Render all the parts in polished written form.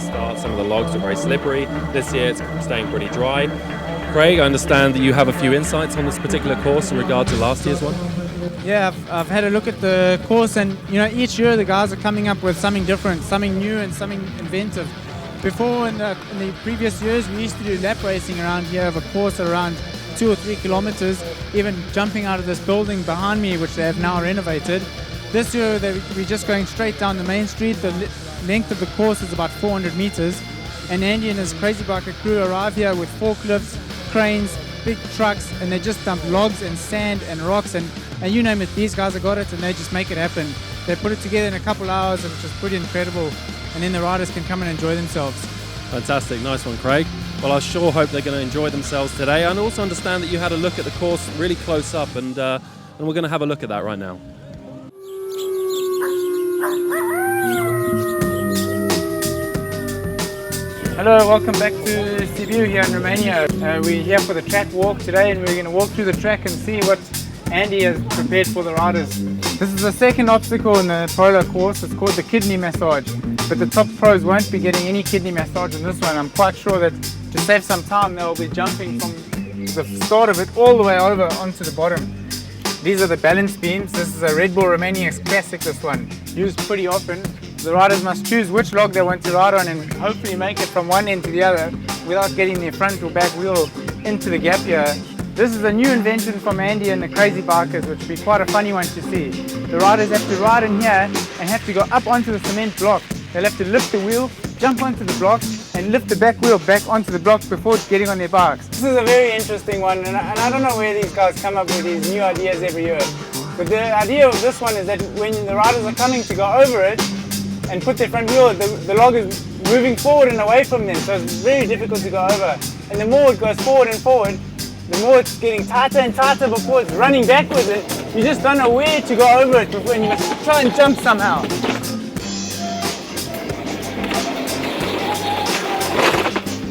start. Some of the logs are very slippery. This year it's staying pretty dry. Craig, I understand that you have a few insights on this particular course in regard to last year's one. Yeah, I've had a look at the course, and each year the guys are coming up with something different, something new and something inventive. Before, in the previous years, we used to do lap racing around here of a course around 2 or 3 kilometers, even jumping out of this building behind me, which they have now renovated. This year we're just going straight down the main street. The length of the course is about 400 meters, and Andy and his Crazy Biker crew arrive here with forklifts, cranes, big trucks, and they just dump logs and sand and rocks and you name it, these guys have got it, and they just make it happen. They put it together in a couple hours, which is pretty incredible, and then the riders can come and enjoy themselves. Fantastic, nice one, Craig. Well, I sure hope they're going to enjoy themselves today, and also understand that you had a look at the course really close up, and we're going to have a look at that right now. Hello, welcome back to Sibiu here in Romania. We're here for the track walk today, and we're going to walk through the track and see what Andy has prepared for the riders. This is the second obstacle in the Prolog course. It's called the kidney massage, but the top pros won't be getting any kidney massage in this one. I'm quite sure that to save some time they'll be jumping from the start of it all the way over onto the bottom. These are the balance beams. This is a Red Bull Romaniacs classic, this one, used pretty often. The riders must choose which log they want to ride on and hopefully make it from one end to the other without getting their front or back wheel into the gap here. This is a new invention from Andy and the Crazy Bikers, which will be quite a funny one to see. The riders have to ride in here and have to go up onto the cement block. They'll have to lift the wheel, jump onto the block, and lift the back wheel back onto the block before getting on their bikes. This is a very interesting one, and I don't know where these guys come up with these new ideas every year. But the idea of this one is that when the riders are coming to go over it and put their front wheel, the log is moving forward and away from them, so it's very difficult to go over. And the more it goes forward and forward, the more it's getting tighter and tighter before it's running back with it. You just don't know where to go over it before, and you must try and jump somehow.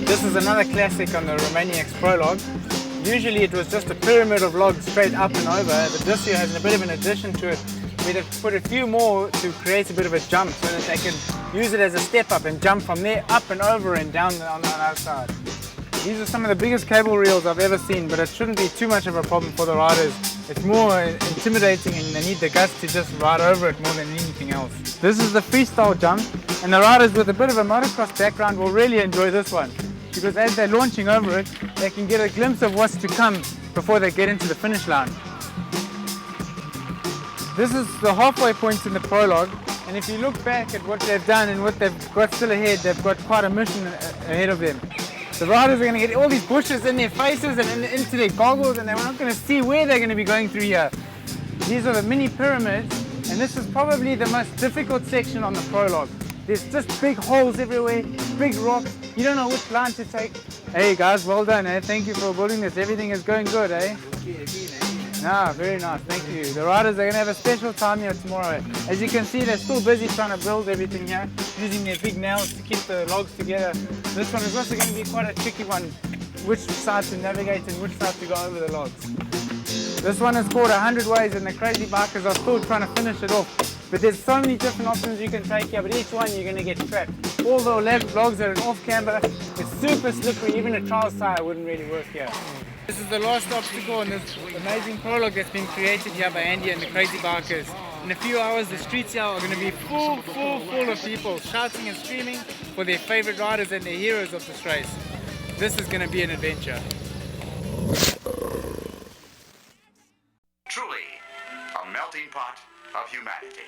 This is another classic on the Romaniacs Prolog. Usually it was just a pyramid of logs straight up and over, but this year has a bit of an addition to it. We'd have put a few more to create a bit of a jump so that they can use it as a step up and jump from there up and over and down on the other side. These are some of the biggest cable reels I've ever seen, but it shouldn't be too much of a problem for the riders. It's more intimidating and they need the guts to just ride over it more than anything else. This is the freestyle jump, and the riders with a bit of a motocross background will really enjoy this one, because as they're launching over it, they can get a glimpse of what's to come before they get into the finish line. This is the halfway point in the Prolog, and if you look back at what they've done and what they've got still ahead, they've got quite a mission ahead of them. The riders are going to get all these bushes in their faces and into their goggles, and they're not going to see where they're going to be going through here. These are the mini pyramids, and this is probably the most difficult section on the Prolog. There's just big holes everywhere, big rocks. You don't know which line to take. Hey guys, well done, eh? Thank you for building this. Everything is going good, eh? Ah, very nice, thank you. The riders are going to have a special time here tomorrow. As you can see, they're still busy trying to build everything here, using their big nails to keep the logs together. This one is also going to be quite a tricky one, which side to navigate and which side to go over the logs. This one is called 100 Ways, and the Crazy Bikers are still trying to finish it off. But there's so many different options you can take here, but each one you're going to get trapped. All the logs are an off camber. It's super slippery, even a trials tire wouldn't really work here. This is the last obstacle in this amazing Prolog that's been created here by Andy and the Crazy Bikers. In a few hours the streets here are going to be full of people shouting and screaming for their favorite riders and their heroes of this race. This is going to be an adventure. Truly, a melting pot of humanity.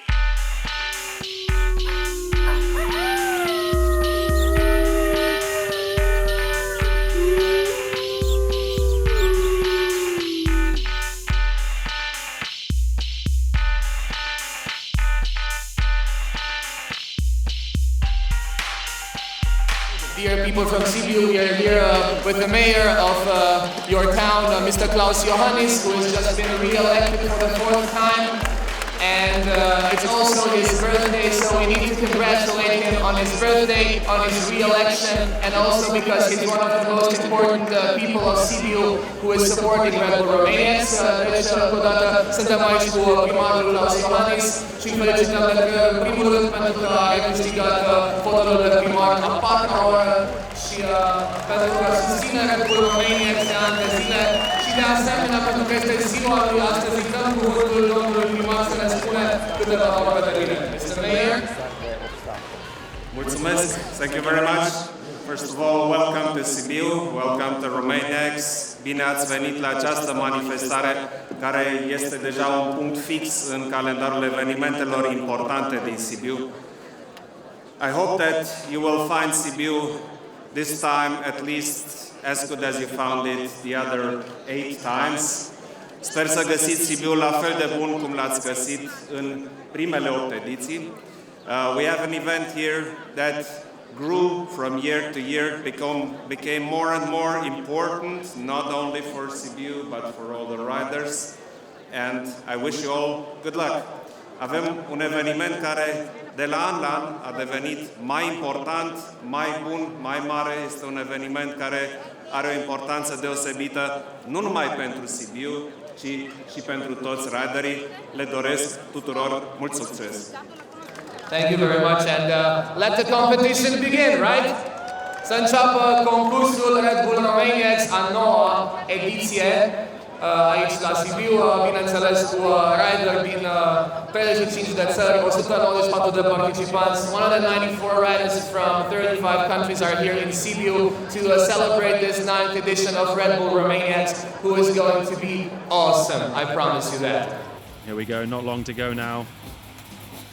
Dear people from Sibiu, we are here with the mayor of your town, Mr. Klaus Johannes, who has just been re-elected for the 4th time. and it's also his birthday, so we need to congratulate him on his birthday, on his re-election, and also because he's one of the most important people of Sibiu who is supporting Red Bull Romanians. Deci, încă o dată, suntem aici cu primarul Iohannis și îl felicităm în primul rând pentru că a câștigat fotolul de primar a 4-a oră și pentru că susține Red Bull Romanians de ani de zile și de asemenea pentru că este ziua lui astăzi. Dăm cuvântul domnului primar să ne spune câteva vorbe de bine. Mr. Mayor. Mulțumesc. Thank you very much. First of all, welcome to Sibiu, welcome to Romaniacs. Bine ați venit la această manifestare care este deja un punct fix în calendarul evenimentelor importante din Sibiu. I hope that you will find Sibiu this time at least as good as you found it the other 8 times. Sper să găsiți Sibiu la fel de bun cum l-ați găsit în primele 8 ediții. We have an event here that grew from year to year, became more and more important, not only for Sibiu, but for all the riders. And I wish you all good luck. Avem un eveniment care de la an la an a devenit mai important, mai bun, mai mare. Este un eveniment care are o importanță deosebită, nu numai pentru Sibiu, ci și pentru toți riderii. Le doresc tuturor mult succes! Thank you very much, and let the competition begin, right? Să înceapă concursul Red Bull Romaniacs a 9-a ediție aici la Sibiu, bineînțeles cu rider din 35 de țări, 194 de participanți, 194 riders from 35 countries are here in Sibiu to celebrate this 9th edition of Red Bull Romaniacs, who is going to be awesome, I promise you that. Here we go, not long to go now.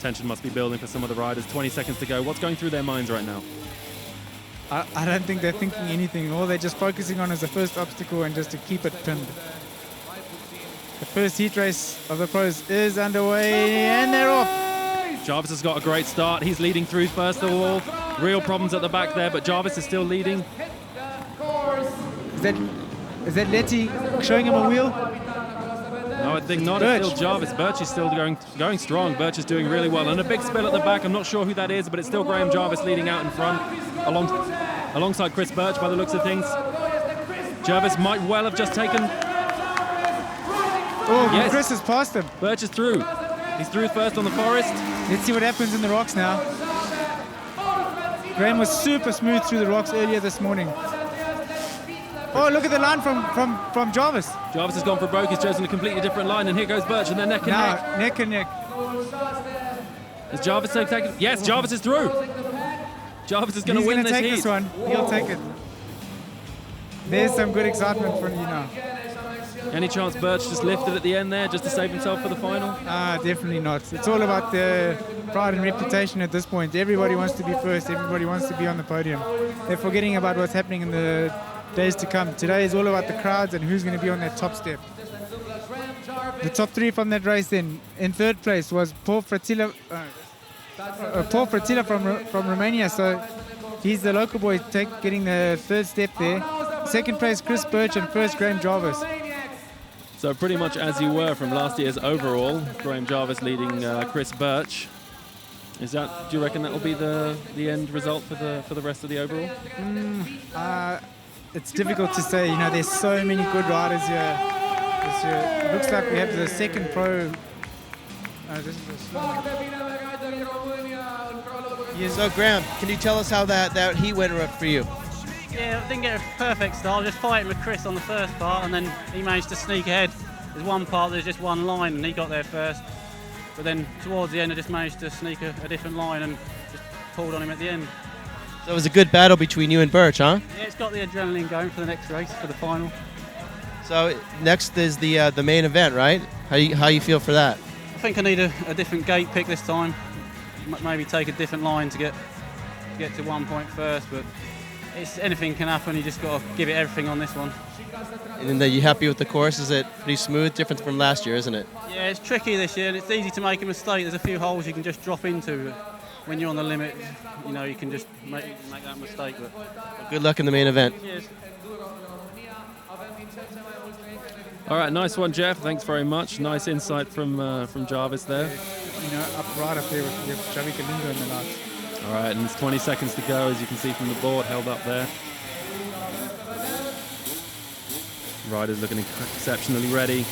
Tension must be building for some of the riders. 20 seconds to go. What's going through their minds right now? I don't think they're thinking anything. All they're just focusing on is the first obstacle and just to keep it pinned. The first heat race of the pros is underway and they're off. Jarvis has got a great start. He's leading through first of all. Real problems at the back there, but Jarvis is still leading. Is that Letty showing him a wheel? No, I think not. It's still Jarvis. Birch is still going strong. Birch is doing really well. And a big spill at the back. I'm not sure who that is, but it's still Graham Jarvis leading out in front alongside Chris Birch by the looks of things. Jarvis might well have just taken... Oh, yes. Chris has passed him. Birch is through. He's through first on the forest. Let's see what happens in the rocks now. Graham was super smooth through the rocks earlier this morning. Oh, look at the line from Jarvis. Jarvis has gone for broke. He's chosen a completely different line, and here goes Birch, and they're neck and neck. Neck and neck. Is Jarvis taking? Yes, Jarvis is through. Jarvis is going to win this heat. He's going to take this one. He'll take it. There's some good excitement from you now. Any chance Birch just lifted at the end there just to save himself for the final? Definitely not. It's all about the pride and reputation at this point. Everybody wants to be first. Everybody wants to be on the podium. They're forgetting about what's happening in the days to come. Today is all about the crowds and who's going to be on that top step. The top 3 from that race then. In 3rd place was Paul Fratilla from Romania, so he's the local boy getting the 3rd step there. 2nd place Chris Birch and 1st Graham Jarvis. So pretty much as you were from last year's overall, Graham Jarvis leading Chris Birch. Do you reckon that will be the end result for the rest of the overall? It's difficult to say. You know, there's so many good riders here this year. It looks like we have the 2nd pro. This is a slow one. So Graham, can you tell us how that heat went for you? Yeah, I didn't get a perfect start. Just fighting with Chris on the first part, and then he managed to sneak ahead. There's one part, there's just one line, and he got there first. But then towards the end, I just managed to sneak a different line and just pulled on him at the end. So it was a good battle between you and Birch, huh? Yeah, it's got the adrenaline going for the next race, for the final. So next is the main event, right? How you feel for that? I think I need a different gate pick this time. Maybe take a different line to get to 1 point first, but anything can happen. You just got to give it everything on this one. And are you happy with the course? Is it pretty smooth? Different from last year, isn't it? Yeah, it's tricky this year, and it's easy to make a mistake. There's a few holes you can just drop into. When you're on the limit, you know, you can just make that mistake. But good luck in the main event. Cheers. All right, nice one, Jeff. Thanks very much. Nice insight from Jarvis there. You know, right up there with Xavi Galindo in the last. All right, and it's 20 seconds to go, as you can see from the board held up there. Riders looking exceptionally ready.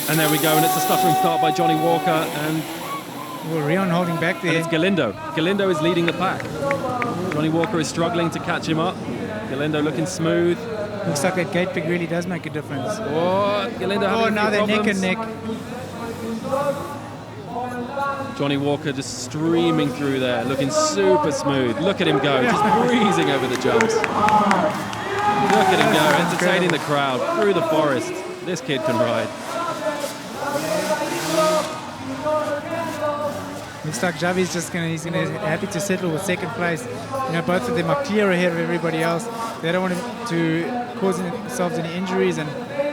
And there we go, and it's a stuttering start by Johnny Walker, and Rion holding back there. And it's Galindo. Galindo is leading the pack. Johnny Walker is struggling to catch him up. Galindo looking smooth. Looks like that gate pick really does make a difference. Oh, Galindo having now they're neck and neck. Johnny Walker just streaming through there, looking super smooth. Look at him go, just breezing over the jumps. Look at him go, entertaining the crowd through the forest. This kid can ride. Looks like Xavi's just he's gonna happy to settle with second place. You know, both of them are clear ahead of everybody else. They don't want to cause themselves any injuries, and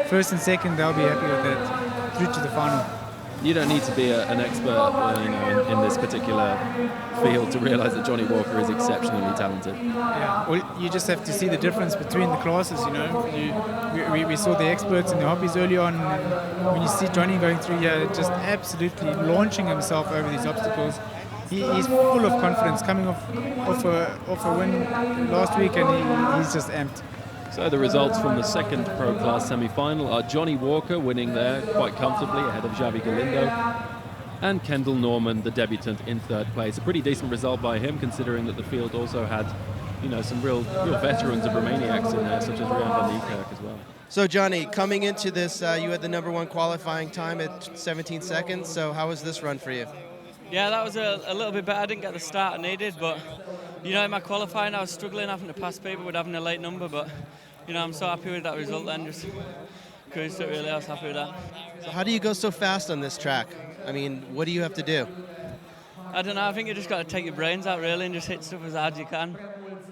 first and second they'll be happy with that through to the final. You don't need to be an expert in this particular field to realise that Johnny Walker is exceptionally talented. Yeah, well, you just have to see the difference between the classes, you know. We saw the experts and the hobbies early on, and when you see Johnny going through here, just absolutely launching himself over these obstacles. He's full of confidence, coming off a win last week, and he's just amped. So the results from the second Pro Class semi-final are Johnny Walker winning there quite comfortably ahead of Xavi Galindo, and Kendall Norman, the debutant, in third place. A pretty decent result by him, considering that the field also had, you know, some real veterans of Romaniacs in there, such as Rian van Niekerk as well. So Johnny, coming into this, you had the #1 qualifying time at 17 seconds. So how was this run for you? Yeah, that was a little bit better. I didn't get the start I needed, but you know, in my qualifying, I was struggling having to pass people with having a late number, but you know, I'm so happy with that result then. Just cruised it really. I was happy with that. So how do you go so fast on this track? I mean, what do you have to do? I don't know. I think you just got to take your brains out really and just hit stuff as hard as you can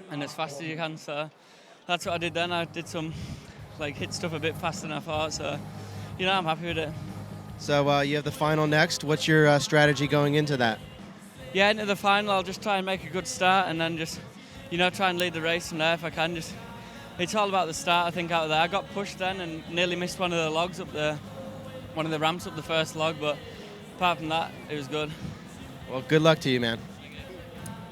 and as fast as you can. So that's what I did then. I did some hit stuff a bit faster than I thought. So you know, I'm happy with it. So you have the final next. What's your strategy going into that? Yeah, into the final, I'll just try and make a good start and then just, you know, try and lead the race from there if I can. Just, it's all about the start, I think, out of there. I got pushed then and nearly missed one of the logs up there, one of the ramps up the first log, but apart from that, it was good. Well, good luck to you, man.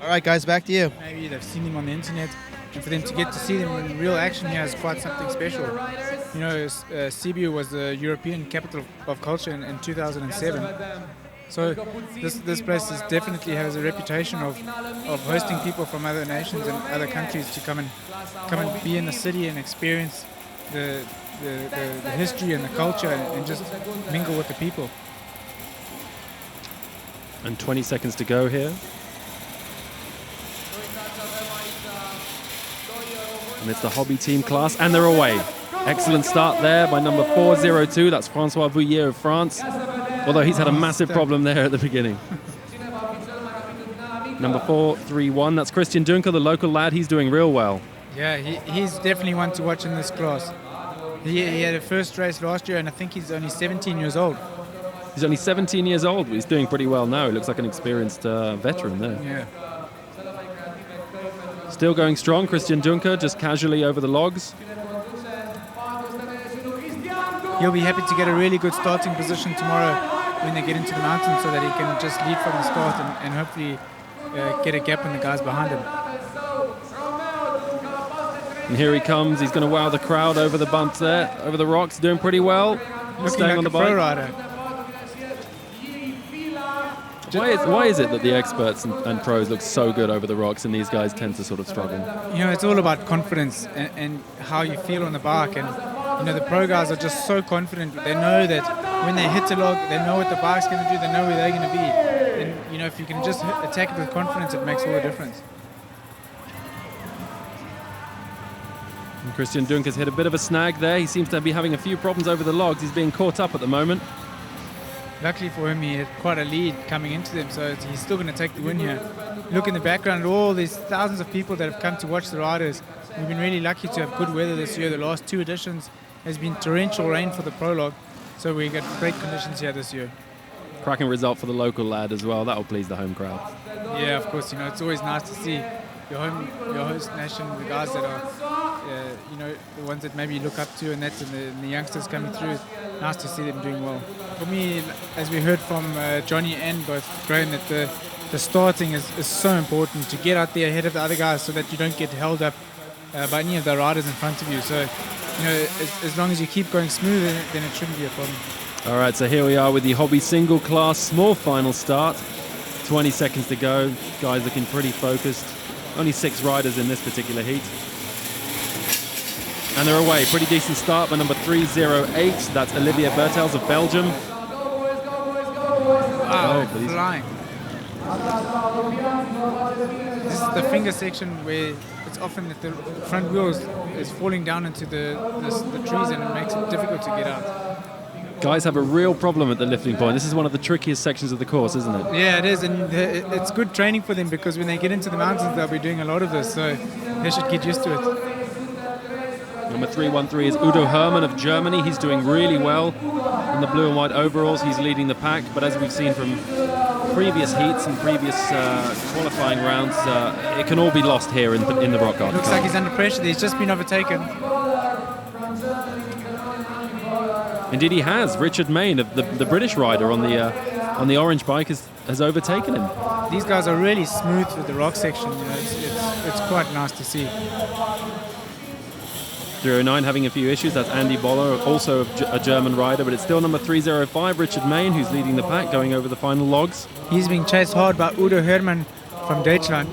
All right, guys, back to you. Maybe they've seen him on the internet, and for them to get to see them in real action here is quite something special. You know, Sibiu was the European capital of culture in 2007. So this place definitely has a reputation of hosting people from other nations and other countries to come and be in the city and experience the history and the culture and just mingle with the people. And 20 seconds to go here. And it's the hobby team class, and they're away. Excellent start there by number 402. That's Francois Vouillier of France. Although he's had a massive problem there at the beginning. Number 431, that's Christian Dunker, the local lad. He's doing real well. Yeah, he's definitely one to watch in this class. He had a first race last year, and I think he's only 17 years old. He's only 17 years old, but he's doing pretty well now. He looks like an experienced veteran there. Yeah. Still going strong, Christian Dunker, just casually over the logs. He'll be happy to get a really good starting position tomorrow when they get into the mountains, so that he can just lead from the start and hopefully get a gap in the guys behind him. And here he comes. He's going to wow the crowd over the bumps there, over the rocks, doing pretty well. Looking staying like on the a pro bike. rider. Why is it that the experts and pros look so good over the rocks and these guys tend to sort of struggle? You know, it's all about confidence and how you feel on the bike. And you know, the pro guys are just so confident. They know that when they hit a log, they know what the bike's going to do. They know where they're going to be. And you know, if you can just attack it with confidence, it makes all the difference. And Christian Dunker's hit a bit of a snag there. He seems to be having a few problems over the logs. He's being caught up at the moment. Luckily for him, he had quite a lead coming into them, so he's still going to take the win here. Look in the background at all these thousands of people that have come to watch the riders. We've been really lucky to have good weather this year. The last two editions has been torrential rain for the prologue, so we got great conditions here this year. Cracking result for the local lad as well. That'll please the home crowd. Yeah, of course. You know, it's always nice to see your host nation, the guys that are you know, the ones that maybe you look up to, and that's the youngsters coming through. Nice to see them doing well. For me, as we heard from Johnny and both Graham, that the starting is so important to get out there ahead of the other guys so that you don't get held up by any of the riders in front of you. So, you know, as long as you keep going smooth, then it shouldn't be a problem. All right, so here we are with the hobby single class small final start. 20 seconds to go. Guys looking pretty focused. Only 6 riders in this particular heat. And they're away. Pretty decent start by number 308. That's Olivier Bertels of Belgium. Wow, flying. This is the finger section where it's often that the front wheels is falling down into the trees, and it makes it difficult to get out. Guys have a real problem at the lifting point. This is one of the trickiest sections of the course, isn't it? Yeah, it is, and it's good training for them because when they get into the mountains, they'll be doing a lot of this, so they should get used to it. Number 313 is Udo Hermann of Germany. He's doing really well in the blue and white overalls. He's leading the pack, but as we've seen from previous heats and previous qualifying rounds, it can all be lost here in the rock garden. Looks like he's under pressure. He's just been overtaken. Indeed, he has. Richard Mayne, of the British rider on the orange bike, has overtaken him. These guys are really smooth through the rock section. You know, it's quite nice to see. 309 having a few issues. That's Andy Boller, also a German rider, but it's still number 305, Richard Mayne, who's leading the pack, going over the final logs. He's being chased hard by Udo Hermann from Deutschland.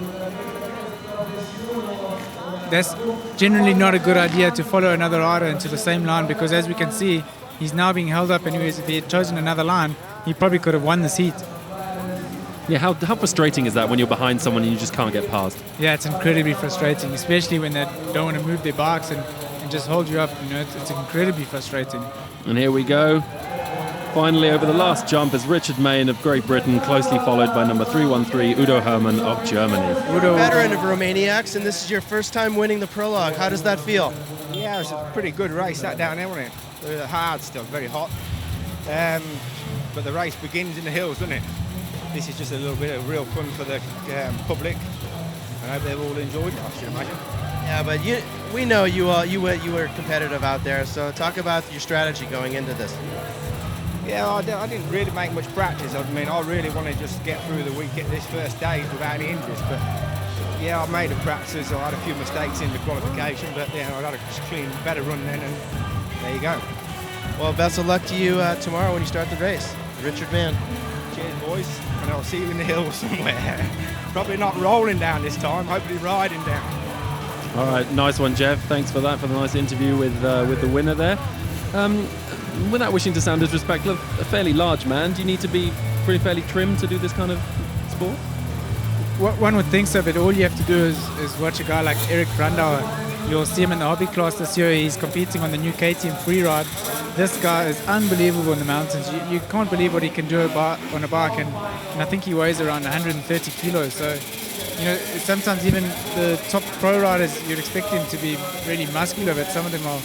That's generally not a good idea to follow another rider into the same line, because as we can see, he's now being held up, and if he had chosen another line, he probably could have won this heat. Yeah, how frustrating is that when you're behind someone and you just can't get past? Yeah, it's incredibly frustrating, especially when they don't want to move their bikes and just hold you up. You know, it's incredibly frustrating. And here we go. Finally, over the last jump is Richard Mayne of Great Britain, closely followed by number 313, Udo Hermann of Germany. Udo, veteran of Romaniacs, and this is your first time winning the Prolog. How does that feel? Yeah, it was a pretty good race that down there, wasn't it? Hard still, very hot. But the race begins in the hills, doesn't it? This is just a little bit of real fun for the public. I hope they've all enjoyed it, I should imagine. Yeah, but we know you were competitive out there, so talk about your strategy going into this. Yeah, I didn't really make much practice. I mean, I really wanted to just get through the week, get this first day without any injuries. But yeah, I made a practice. I had a few mistakes in the qualification, but yeah, I got a clean, better run then, and there you go. Well, best of luck to you tomorrow when you start the race. Richard Mann. Cheers, boys, and I'll see you in the hills somewhere. Probably not rolling down this time, hopefully riding down. All right, nice one, Jeff. Thanks for that, for the nice interview with the winner there. Without wishing to sound disrespectful, a fairly large man. Do you need to be fairly trim to do this kind of sport? One would think so, but all you have to do is watch a guy like Eric Brandauer. You'll see him in the hobby class this year. He's competing on the new KTM free ride. This guy is unbelievable in the mountains. You can't believe what he can do on a bike, and I think he weighs around 130 kilos. So, you know, sometimes even the top pro riders, you'd expect them to be really muscular, but some of them are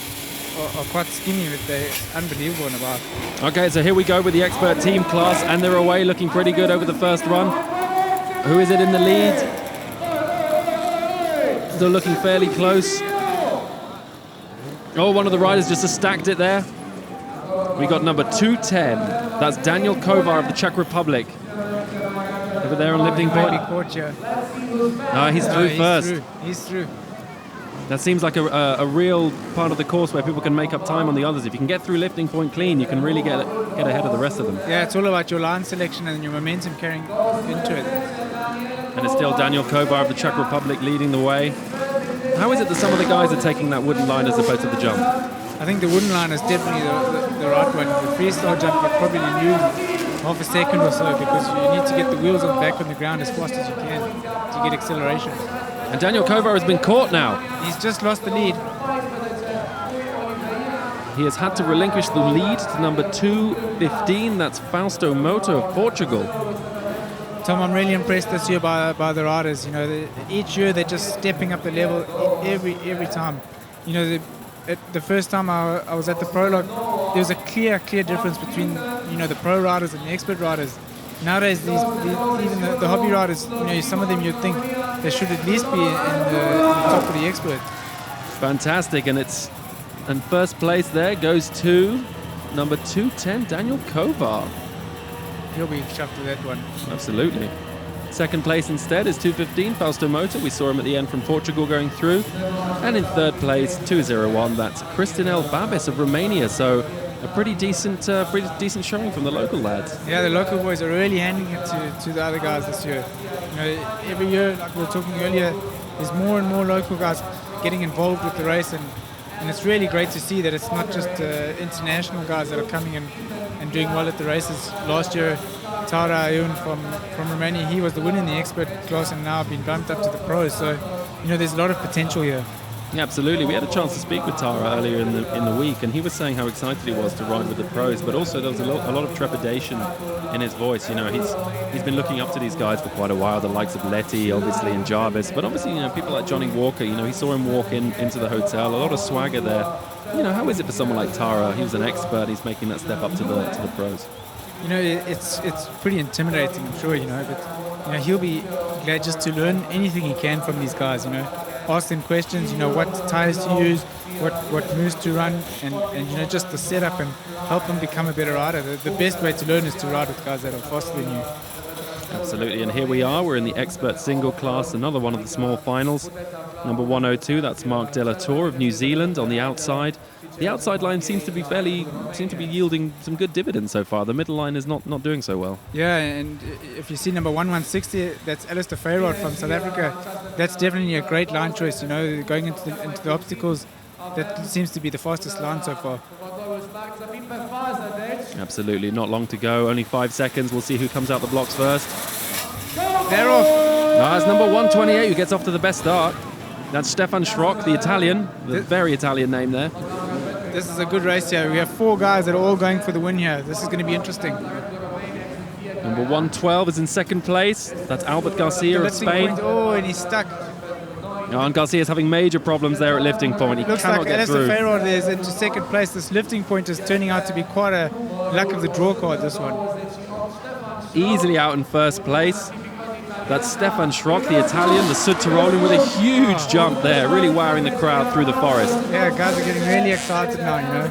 quite skinny, but they're unbelievable on a bike. Okay, so here we go with the expert team class, and they're away looking pretty good over the first run. Who is it in the lead? Still looking fairly close. Oh, one of the riders just stacked it there. We got number 210. That's Daniel Kovar of the Czech Republic. Over there on lifting point. He's through first. He's through. That seems like a real part of the course where people can make up time on the others. If you can get through lifting point clean, you can really get ahead of the rest of them. Yeah, it's all about your line selection and your momentum carrying into it. And it's still Daniel Kovar of the Czech Republic leading the way. How is it that some of the guys are taking that wooden line as opposed to the jump? I think the wooden line is definitely the right one. The freestyle jump, you probably lose half a second or so because you need to get the wheels back on the ground as fast as you can to get acceleration. And Daniel Kovar has been caught now. He's just lost the lead. He has had to relinquish the lead to number 215. That's Fausto Moto of Portugal. Tom, I'm really impressed this year by the riders. You know, each year they're just stepping up the level every time. You know, the first time I was at the Prolog, there was a clear difference between, you know, the pro riders and the expert riders. Nowadays, even the hobby riders, you know, some of them you'd think they should at least be in the top of the expert. Fantastic, and first place there goes to number 210, Daniel Kovar. He'll be chuffed with that one. Absolutely. Second place instead is 215, Fausto Mota. We saw him at the end from Portugal going through. And in third place, 201, that's Cristinel Babis of Romania. So a pretty decent showing from the local lads. Yeah, the local boys are really handing it to the other guys this year. You know, every year, like we were talking earlier, there's more and more local guys getting involved with the race, and it's really great to see that it's not just international guys that are coming in and doing well at the races. Last year, Tara Ayun from Romania, he was the winner in the expert class and now been bumped up to the pros. So, you know, there's a lot of potential here. Yeah, absolutely. We had a chance to speak with Tara earlier in the week, and he was saying how excited he was to ride with the pros, but also there was a lot of trepidation in his voice. You know, he's been looking up to these guys for quite a while, the likes of Letty, obviously, and Jarvis, but obviously, you know, people like Johnny Walker. You know, he saw him walk into the hotel, a lot of swagger there. You know, how is it for someone like Tara? He was an expert. He's making that step up to the pros. You know, it's pretty intimidating, I'm sure. You know, but you know, he'll be glad just to learn anything he can from these guys. You know. Ask them questions, you know, what tires to use, what moves to run, and you know, just the setup, and help them become a better rider. The best way to learn is to ride with guys that are faster than you. Absolutely, and here we are. We're in the expert single class, another one of the small finals. Number 102, that's Mark De La Tour of New Zealand on the outside. The outside line seems to be yielding some good dividends so far. The middle line is not doing so well. Yeah, and if you see number 1160, that's Alistair Fayrod from South Africa. That's definitely a great line choice. You know, going into the obstacles, that seems to be the fastest line so far. Absolutely, not long to go. Only 5 seconds. We'll see who comes out the blocks first. They're off. That's number 128 who gets off to the best start. That's Stefan Schrock, the Italian, the very Italian name there. This is a good race here. We have 4 guys that are all going for the win here. This is going to be interesting. Number 112 is in second place. That's Albert Garcia of Spain. Oh, and he's stuck. And Garcia is having major problems there at lifting point. He cannot get through. Looks like Alistair Fayrod is into second place. This lifting point is turning out to be quite a luck of the draw card, this one. Easily out in first place. That's Stefan Schrock, the Italian, the Sud Tirolian, with a huge jump there, really wowing the crowd through the forest. Yeah, guys are getting really excited now, you know.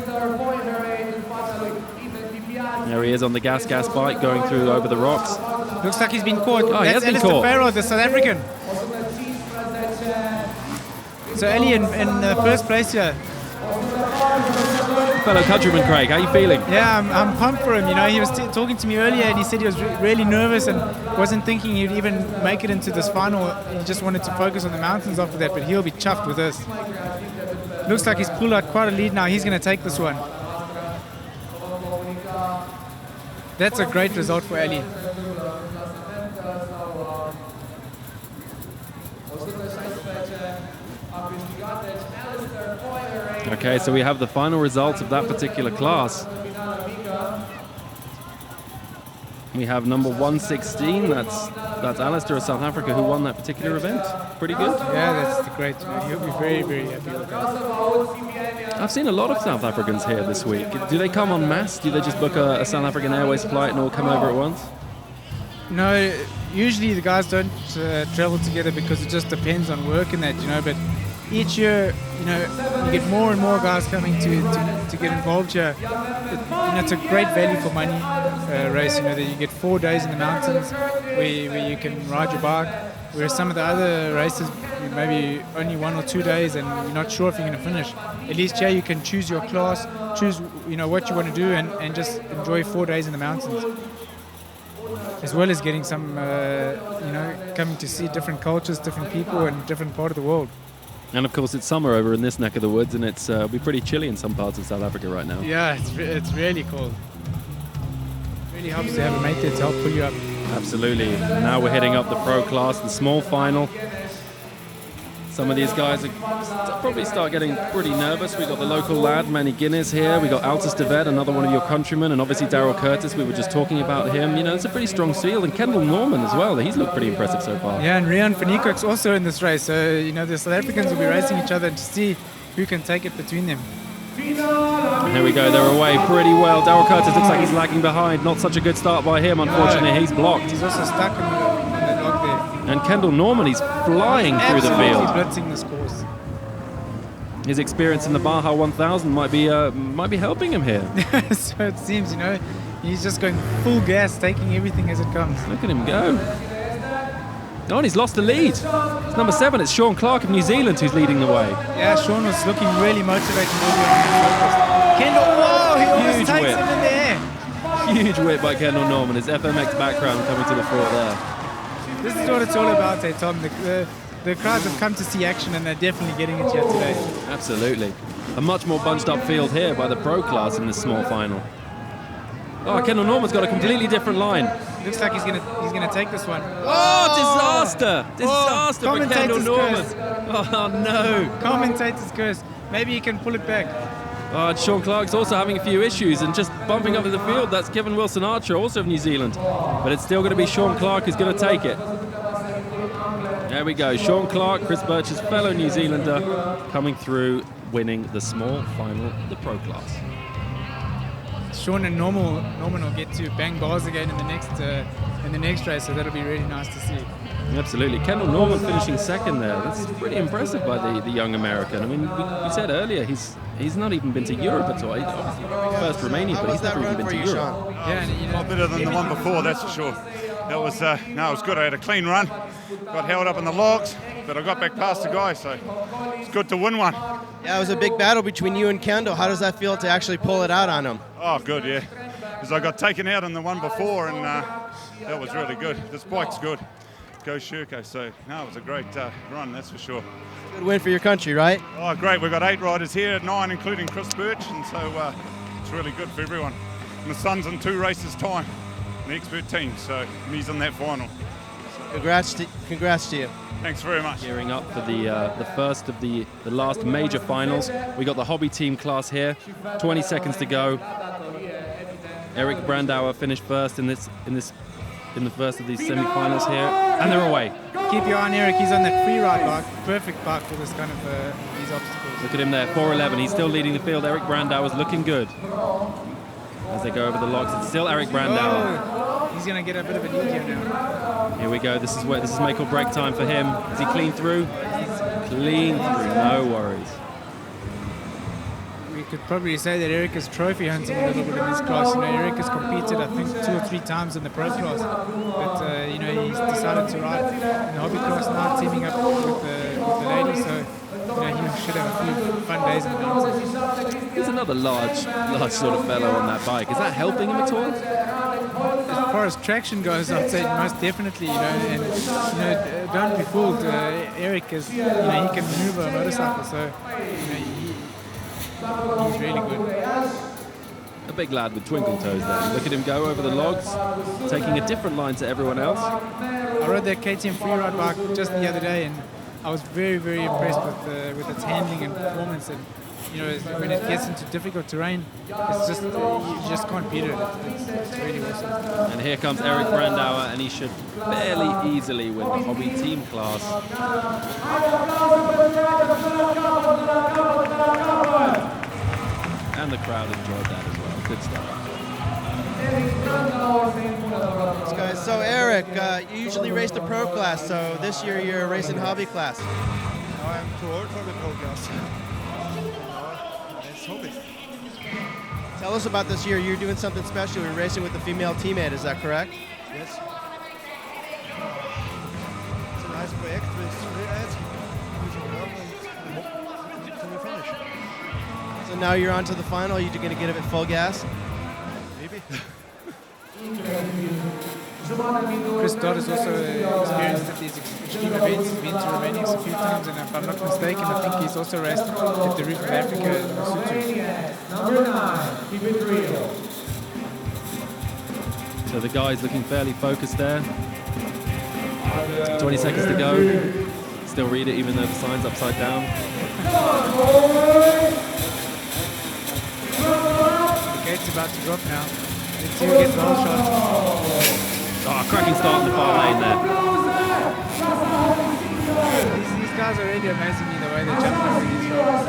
There he is on the gas bike going through over the rocks. Looks like he's been caught. Oh, he has been caught. Alistair Fayrod, the South African. So Ali in first place here. Fellow countryman Craig, how are you feeling? Yeah, I'm pumped for him. You know, he was talking to me earlier and he said he was really nervous and wasn't thinking he'd even make it into this final. He just wanted to focus on the mountains after that, but he'll be chuffed with this. Looks like he's pulled out quite a lead now. He's going to take this one. That's a great result for Ali. Okay, so we have the final results of that particular class. We have number 116, that's Alistair of South Africa, who won that particular event. Pretty good. Yeah, that's great. He'll be very, very happy with that. I've seen a lot of South Africans here this week. Do they come en masse? Do they just book a South African Airways flight and all come over at once? No, usually the guys don't travel together because it just depends on work and that, you know, but each year, you know, you get more and more guys coming to get involved here. It's a great value for money race, you know, that you get 4 days in the mountains where you can ride your bike, whereas some of the other races, maybe only 1 or 2 days and you're not sure if you're going to finish. At least here you can choose your class, choose, you know, what you want to do and just enjoy 4 days in the mountains. As well as getting some, you know, coming to see different cultures, different people in different part of the world. And of course it's summer over in this neck of the woods, and it's be pretty chilly in some parts of South Africa right now. Yeah, it's really cold. It really helps to have a mate there to help pull you up. Absolutely. Now we're heading up the pro class, the small final. Some of these guys are probably start getting pretty nervous. We've got the local lad, Manny Guinness here. We've got Altus de Vet, another one of your countrymen, and obviously Daryl Curtis. We were just talking about him. You know, it's a pretty strong field. And Kendall Norman as well. He's looked pretty impressive so far. Yeah, and Rian van Niekerk's also in this race. So, you know, the South Africans will be racing each other to see who can take it between them. And here we go. They're away pretty well. Daryl Curtis looks like he's lagging behind. Not such a good start by him, unfortunately. He's blocked. He's also stuck in the log there. And Kendall Norman, he's flying through the field. Absolutely blitzing this course. his experience in the Baja 1000 might be helping him here. So it seems, you know, he's just going full gas, taking everything as it comes. Look at him go. Oh, and he's lost the lead. It's number 7. It's Sean Clark of New Zealand who's leading the way. Yeah, Sean was looking really motivated. Kendall, whoa, he almost Huge takes whip. him in the air. Huge whip by Kendall Norman. His FMX background coming to the fore there. This is what it's all about, Tom. The crowds have come to see action, and they're definitely getting it here today. Absolutely. A much more bunched up field here by the pro class in this small final. Oh, Kendall Norman's got a completely different line. Looks like he's gonna take this one. Oh, disaster! Disaster for Kendall Norman. Curse. Oh, no. Commentator's curse. Maybe he can pull it back. Oh, and Sean Clark's also having a few issues and just bumping up in the field. That's Kevin Wilson Archer, also of New Zealand. But it's still going to be Sean Clark who's going to take it. There we go. Sean Clark, Chris Birch's fellow New Zealander, coming through, winning the small final, the pro class. Sean and Norman will get to bang bars again in the next race, so that'll be really nice to see. Absolutely. Kendall Norman finishing second there. That's pretty impressive by the young American. I mean, we said earlier, he's not even been to Europe at all. He's obviously first Romanian, but he's never even been to Europe. Yeah, and, you know, a lot better than the one before, that's for sure. That was, no, it was good. I had a clean run. Got held up in the logs, but I got back past the guy, so it's good to win one. Yeah, it was a big battle between you and Kendall. How does that feel to actually pull it out on him? Oh, good, yeah. Because I got taken out in the one before, and that was really good. This bike's good. Go Sherco. So, no, it was a great run, that's for sure. Good win for your country, right? Oh, great. We've got 8 riders here, 9 including Chris Birch, and so it's really good for everyone. And the son's in 2 races' time, the expert team, so and he's in that final. Congrats to you. Thanks very much. Gearing up for the first of the last major finals. We got the hobby team class here. 20 seconds to go. Eric Brandauer finished first in the first of these semi-finals here, and they're away. Keep your eye on Eric. He's on that free ride bike. Perfect bike for this kind of these obstacles. Look at him there, 4:11. He's still leading the field. Eric Brandauer's looking good as they go over the logs. It's still Eric Brandauer. Oh, he's going to get a bit of a lead here now. Here we go. This is make or break time for him. Is he clean through? He's clean through. No worries. We could probably say that Eric is trophy hunting a little bit in this class. You know, Eric has competed, I think, 2 or 3 times in the pro class, but you know, he's decided to ride in the hobby class now, teaming up with the ladies. So you know, he should have a few fun days in the mountains. There's another large sort of fellow on that bike. Is that helping him at all? As far as traction goes, I'd say most definitely. You know, and you know, don't be fooled. Eric is, you know, he can maneuver a motorcycle, so you know, he's really good. A big lad with twinkle toes there. Look at him go over the logs, taking a different line to everyone else. I rode that KTM freeride bike just the other day, and I was very, very impressed with its handling and performance. And you know, when it gets into difficult terrain, it's just you just can't beat it. It's really awesome. And here comes Eric Brandauer, and he should fairly easily win the hobby team class. And the crowd enjoyed that as well. Good stuff. Guys, so Eric, you usually race the pro class, so this year you're racing hobby class. I'm too old for the pro class. It's hobby. Tell us about this year. You're doing something special. You're racing with a female teammate, is that correct? Yes. It's a nice project with 3 lads. Till we finish. So now you're on to the final. You're going to get it at full gas? Maybe. Chris Dodd has also experienced at these extreme events. He's been to Romania a few times, and if I'm not mistaken, I think he's also raced at the Roof of Africa in Lesotho. Number 9, keep it real. So the guy's looking fairly focused there. 20 seconds to go. Still read it even though the sign's upside down. The gate's about to drop now. Let's see who gets the whole shot. Oh, cracking start in the far lane there. These guys are really amazing in the way they jump over these rocks.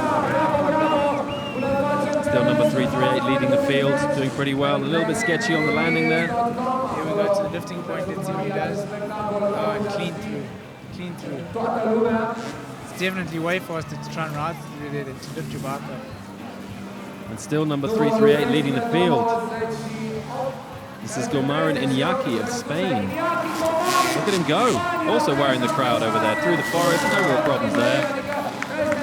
Still number 338 leading the field, doing pretty well. A little bit sketchy on the landing there. Here we go to the lifting point. Let's see what he does. Oh, and clean through. Clean through. definitely way faster to try and ride through there than to lift your bike up. And still number 338 leading the field. This is Martin Iñaki of Spain. Look at him go. Also wearing the crowd over there through the forest. No real problems there.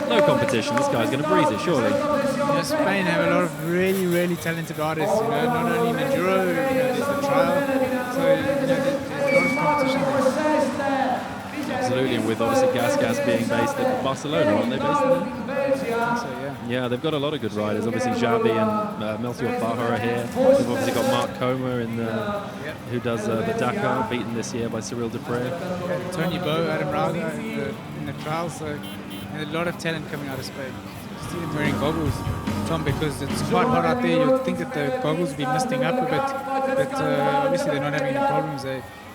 No competition. This guy's going to breeze it, surely. Yeah, Spain have a lot of really, really talented riders. You know, not only in enduro, you know, there's the trial. So you know, there's a lot of competition there. Absolutely, and with obviously Gas being based at Barcelona, aren't they based there? So, yeah. Yeah, they've got a lot of good riders. Obviously, Xavi and Melchior Faja are here. They've obviously got Mark Comer who does the Dakar, beaten this year by Cyril Dupre. Yeah, Tony Bow, Adam Raga in the trials. So a lot of talent coming out of Spain. You see them wearing goggles, Tom, because it's quite hot out there. You'd think that the goggles would be misting up a bit, but obviously they're not having any problems.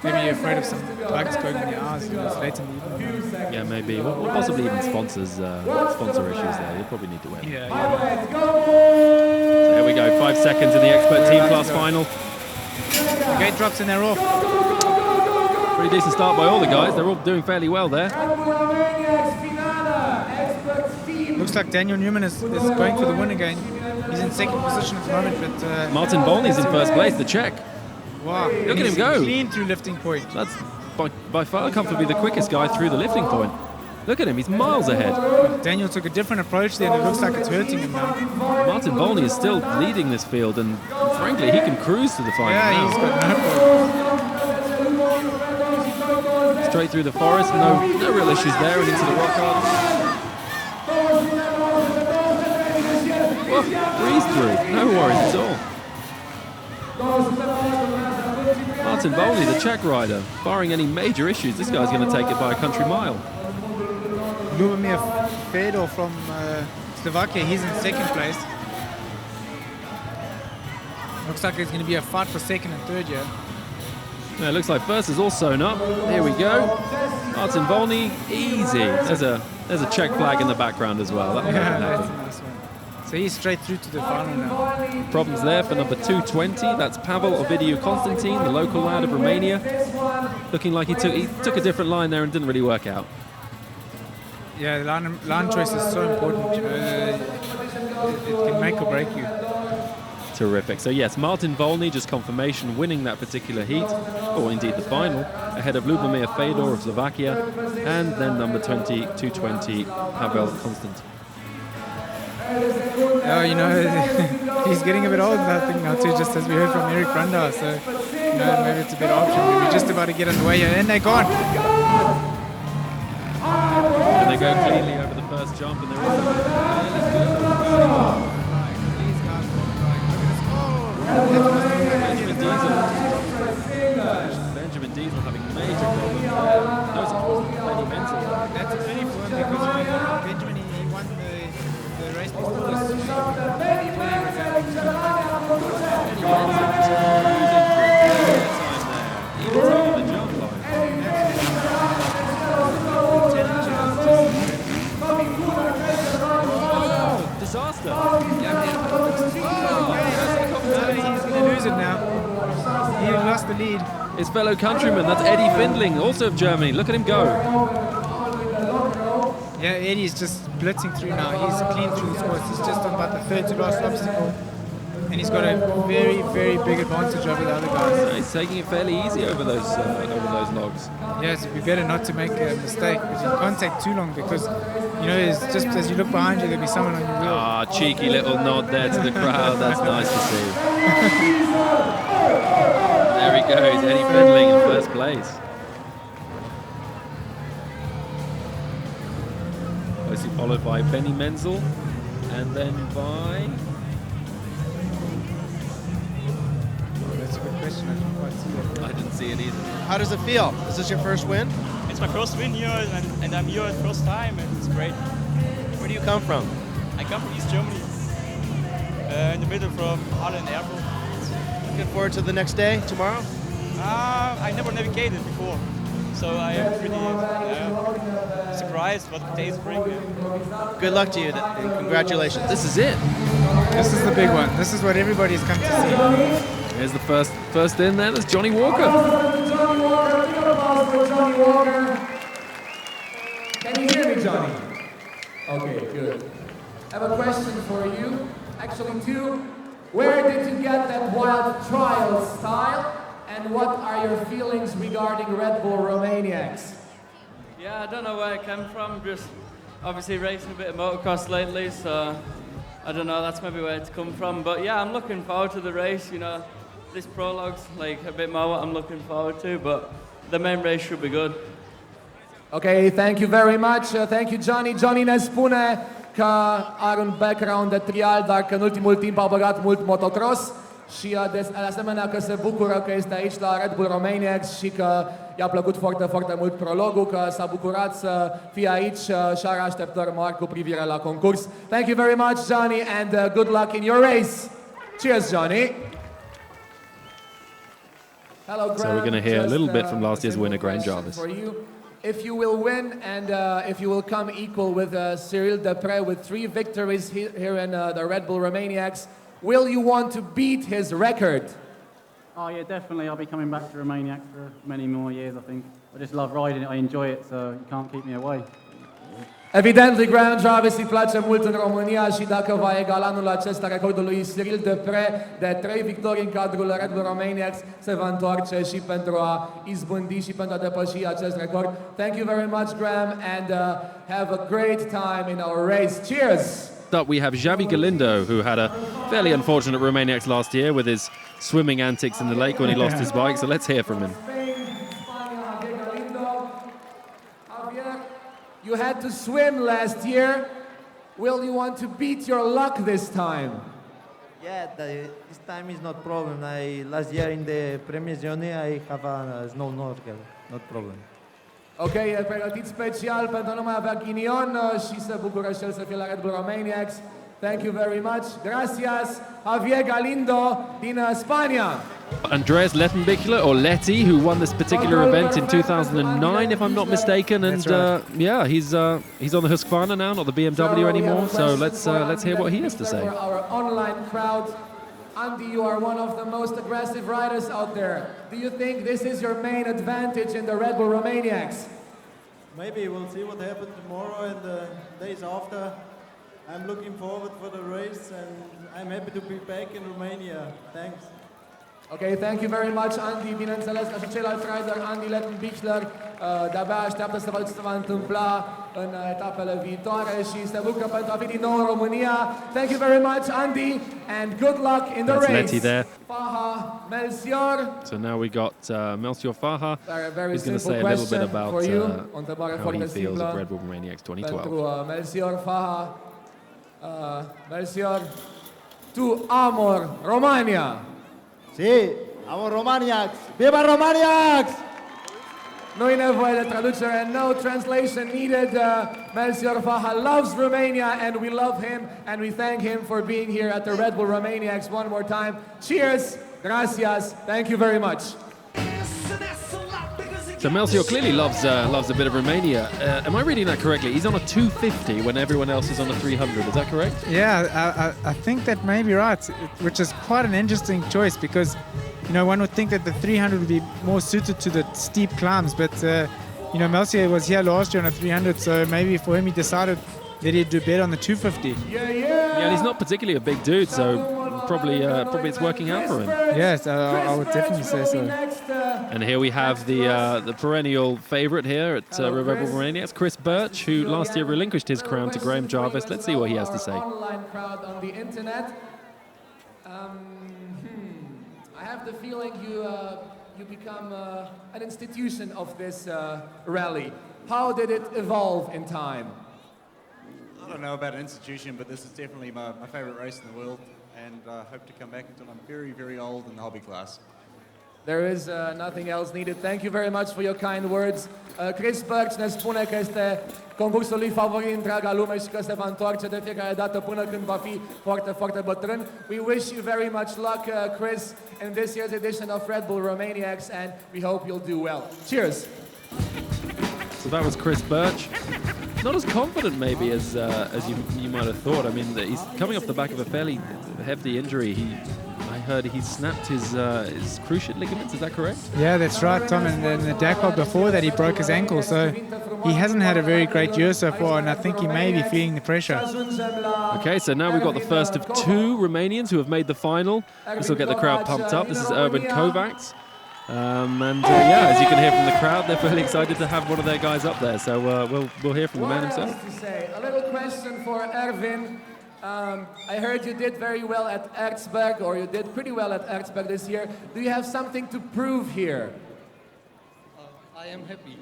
Maybe you're afraid of some bugs going in your eyes. It's late in the evening. Yeah, maybe. Or possibly even sponsor issues there. You'll probably need to wear them. Yeah. So here we go. 5 seconds in the expert team class final. The gate drops and they're off. Pretty decent start by all the guys. They're all doing fairly well there. Looks like Daniel Newman is going for the win again. He's in second position at the moment, but Martin Volny's in first place, the Czech. Wow. Look at him go. Clean through lifting point. That's by far comfortably the quickest guy through the lifting point. Look at him, he's miles ahead. Daniel took a different approach there and it looks like it's hurting him now. Martin Volny is still leading this field and frankly he can cruise to the final now. He's got no problem. Straight through the forest, no real issues there and into the rock art. Whoa, breeze through, no worries at all. Martin Volny, the Czech rider, barring any major issues, this guy's going to take it by a country mile. Lubomir Fedor from Slovakia, he's in second place. Looks like there's going to be a fight for second and third here. Yeah, it looks like first is all sewn up. Here we go. Martin Volny, easy. There's a Czech flag in the background as well. That's a nice one. So he's straight through to the final now. Problems there for number 220. That's Pavel Ovidiu Constantine, the local lad of Romania. Looking like he took a different line there and didn't really work out. Yeah, the line choice is so important. It can make or break you. Terrific. So yes, Martin Volny, just confirmation, winning that particular heat, or indeed the final, ahead of Lubomir Fedor of Slovakia, and then number 220, Pavel Constant. Oh, you know, he's getting a bit old, I think, now too, just as we heard from Eric Brandau, so, you know, maybe it's a bit option. We're just about to get underway here, and they're gone. And they go cleanly over the first jump, and they're all Benjamin Diesel having major problems. Those are plenty mental. That's a pity for him because Benjamin, he won the race before this. Even taking the jump line. Disaster. He's going to lose it now. He lost the lead. His fellow countryman, that's Eddie Findling, also of Germany. Look at him go. Yeah, Eddie's just blitzing through now. He's clean through the course. He's just on about the third to last obstacle. And he's got a very, very big advantage over the other guys. So he's taking it fairly easy over those logs. Yes, it'd be better not to make a mistake, but you can't take too long because, you know, it's just as you look behind you, there'll be someone on your wheel. Ah, cheeky little nod there to the crowd. That's nice to see. There he goes, Eddie Findling in first place. Closely followed by Benny Menzel, and then by... That's a good question. I didn't quite see that. I didn't see it either. How does it feel? Is this your first win? It's my first win here, and I'm here the first time, and it's great. Where do you come from? I come from East Germany, in the middle from Halle and Erfurt. Looking forward to the next day, tomorrow? I never navigated before, so I am pretty surprised what the days bring. Good luck to you, and congratulations. This is it. This is the big one. This is what everybody's come to see. Here's the first in there. There's Johnny Walker. Johnny Walker. Can you hear me, Johnny? Okay, good. I have a question for you. Actually, two. Where did you get that wild trial style? And what are your feelings regarding Red Bull Romaniacs? Yeah, I don't know where it came from. Just obviously racing a bit of motocross lately, so I don't know. That's maybe where it's come from. But yeah, I'm looking forward to the race. You know, this prolog's like a bit more what I'm looking forward to, but the main race should be good. Okay, thank you very much. Thank you, Johnny. Johnny ne spune că are un background de trial, dar că în ultimul timp a băgat mult motocross și de asemenea că se bucură că este aici la Red Bull Romaniacs și că i-a plăcut foarte, foarte mult prologul, că s-a bucurat să fie aici și are așteptări mari cu privire la concurs. Thank you very much, Johnny, and good luck in your race. Cheers, Johnny. Hello, Graham. So we're going to hear a little bit from last year's winner, Graham Jarvis. For you. If you will win and if you will come equal with Cyril Depre with 3 victories here in the Red Bull Romaniacs, will you want to beat his record? Oh yeah, definitely. I'll be coming back to Romania for many more years, I think. I just love riding it, I enjoy it, so you can't keep me away. Evident, lui Graham Jarvis îi place mult în România și dacă va egala anul acesta recordul lui Cyril Depre de 3 victorii în cadrul Red Bull Romaniacs, se va întoarce și pentru a izbândi și pentru a depăși acest record. Thank you very much, Graham, and have a great time in our race. Cheers! Up we have Xavi Galindo, who had a fairly unfortunate Romaniacs last year with his swimming antics in the lake when he lost his bike, so let's hear from him. You had to swim last year. Will you want to beat your luck this time? Yeah, this time is not problem. Last year in the previous journey I have a snow snorkel, not problem. Ok, e pregătit special pentru a nu mai avea ghinion și se bucură și el să fie la Red Bull Romaniacs. Thank you very much. Gracias, Javier Galindo din Spania. Andreas Lettenbichler, or Letty, who won this particular event in 2009, if I'm not mistaken, and right. Yeah, he's on the Husqvarna now, not the BMW anymore. So let's hear what he has to say. For our online crowd, Andy, you are one of the most aggressive riders out there. Do you think this is your main advantage in the Red Bull Romaniacs? Maybe we'll see what happens tomorrow and the days after. I'm looking forward for the race and I'm happy to be back in Romania. Thanks. Ok, thank you very much, Andy. Bineînțeles, ca și ceilalți rider, Andy Lettenbichler de-abia așteaptă să vadă ce se va întâmpla în etapele viitoare și se bucură pentru a fi din nou în România. Thank you very much, Andy, and good luck in the race. Letty there. Faha Melchior. So now we got Melchior Faha, who's going to say a little bit about how he feels of Red Bull Romaniacs 2012. Pentru Melchior Faha. Melchior, tu amor Romania. Sí, amo Romaniacs! Viva Romaniacs! No nevoie de traducere, no translation needed. Melchior Faha loves Romania and we love him and we thank him for being here at the Red Bull Romaniacs one more time. Cheers, gracias, thank you very much. So Melchior clearly loves a bit of Romania. Am I reading that correctly? He's on a 250 when everyone else is on a 300. Is that correct? Yeah, I think that may be right, which is quite an interesting choice because, you know, one would think that the 300 would be more suited to the steep climbs, but, you know, Melchior was here last year on a 300, so maybe for him he decided that he'd do better on the 250. Yeah, and he's not particularly a big dude, so probably it's working out for him. Yes, I would definitely say so. And here we have the perennial favourite here at Red Bull Romaniacs, Chris Birch, who last year relinquished his crown to Graham Jarvis. Let's see what he has to say. Online crowd on the internet. I have the feeling you become an institution of this rally. How did it evolve in time? I don't know about an institution, but this is definitely my favourite race in the world, and I hope to come back until I'm very, very old in the hobby class. There is nothing else needed. Thank you very much for your kind words. Chris Birch ne spune că este concursul lui favorit în întreaga lume și că se va întoarce de fiecare dată până când va fi foarte, foarte bătrân. We wish you very much luck, Chris, in this year's edition of Red Bull Romaniacs, and we hope you'll do well. Cheers! So that was Chris Birch. Not as confident maybe as you might have thought. I mean, he's coming off the back of a fairly hefty injury. I heard he snapped his cruciate ligaments. Is that correct? Yeah, that's right, Tom. And in the Dakar before that, he broke his ankle. So he hasn't had a very great year so far, and I think he may be feeling the pressure. Okay, so now we've got the first of two Romanians who have made the final. This will get the crowd pumped up. This is Ervin Kovacs. Yeah, as you can hear from the crowd, they're fairly excited to have one of their guys up there. So we'll hear from the man himself. A little question for Ervin. I heard you did very well at Erzberg, or you did pretty well at Erzberg this year. Do you have something to prove here? I am happy.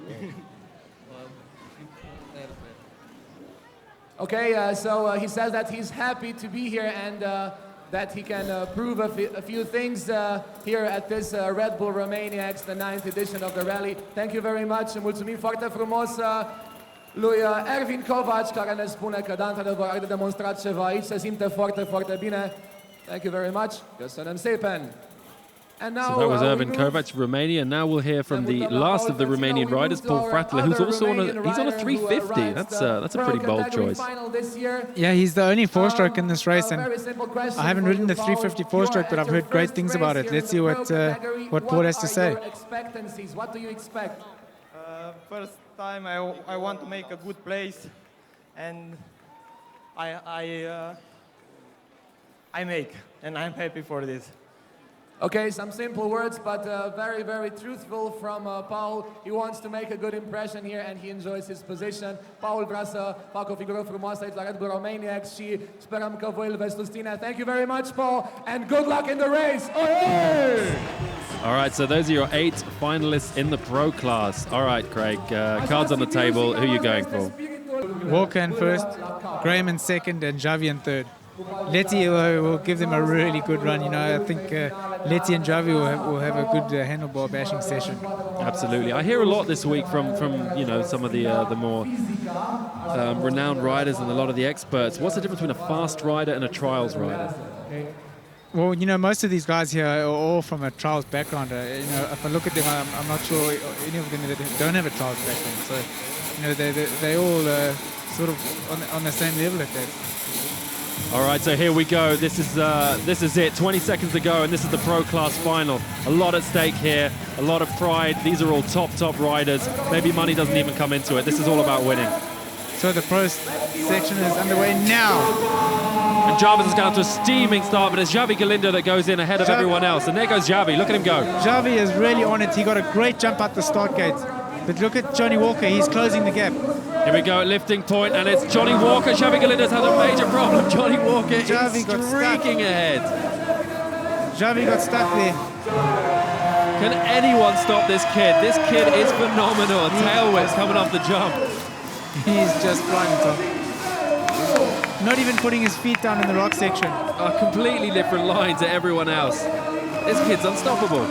Okay, so he says that he's happy to be here and that he can prove a few things here at this Red Bull Romaniacs, the 9th edition of the rally. Thank you very much. Mulțumim foarte frumos lui Ervin Kovac, care ne spune că da, într-adevăr, a demonstrat ceva aici, se simte foarte, foarte bine. Thank you very much. Köszönöm szépen. And now, so that was Ervin Kovac, Romania. Now we'll hear from the last of the Romanian riders, Paul Frattler, who's also on a 350. That's a pretty bold choice. Yeah, he's the only four-stroke in this race, and I haven't ridden the 350 four-stroke, but I've heard great things about it. Let's see what Paul has to say. What do you expect? First time I want to make a good place, and I make, and I'm happy for this. Okay, some simple words, but very, very truthful from Paul. He wants to make a good impression here and he enjoys his position. Paul vrea să facă o figură frumoasă aici la Red Bull Romaniacs și sperăm că voi îl veți susține. Thank you very much, Paul, and good luck in the race. All right, so those are your 8 finalists in the pro class. All right, Craig, cards on the table. Who are you going for? Walker in first, Graham in second, and Javi in third. Letty will give them a really good run. You know, I think Letty and Javi will have a good handlebar bashing session. Absolutely. I hear a lot this week from you know, some of the more renowned riders and a lot of the experts. What's the difference between a fast rider and a trials rider? Well, you know, most of these guys here are all from a trials background. You know, if I look at them, I'm not sure any of them don't have a trials background. So, you know, they all sort of on the same level at that. All right, so here we go. This is it. 20 seconds to go, and this is the pro class final. A lot at stake here, a lot of pride. These are all top riders. Maybe money doesn't even come into it. This is all about winning. So the pro section is underway now. And Jarvis has gone to a steaming start, but it's Javi Galindo that goes in ahead of everyone else. And there goes Javi. Look at him go. Javi is really on it. He got a great jump out the start gate. But look at Johnny Walker. He's closing the gap. Here we go, lifting point, and it's Johnny Walker. Javi Galindo's had a major problem. Johnny Walker is streaking ahead. Javi got stuck there. Can anyone stop this kid? This kid is phenomenal. Tail whips coming off the jump. He's just flying top. Not even putting his feet down in the rock section. A completely different line to everyone else. This kid's unstoppable.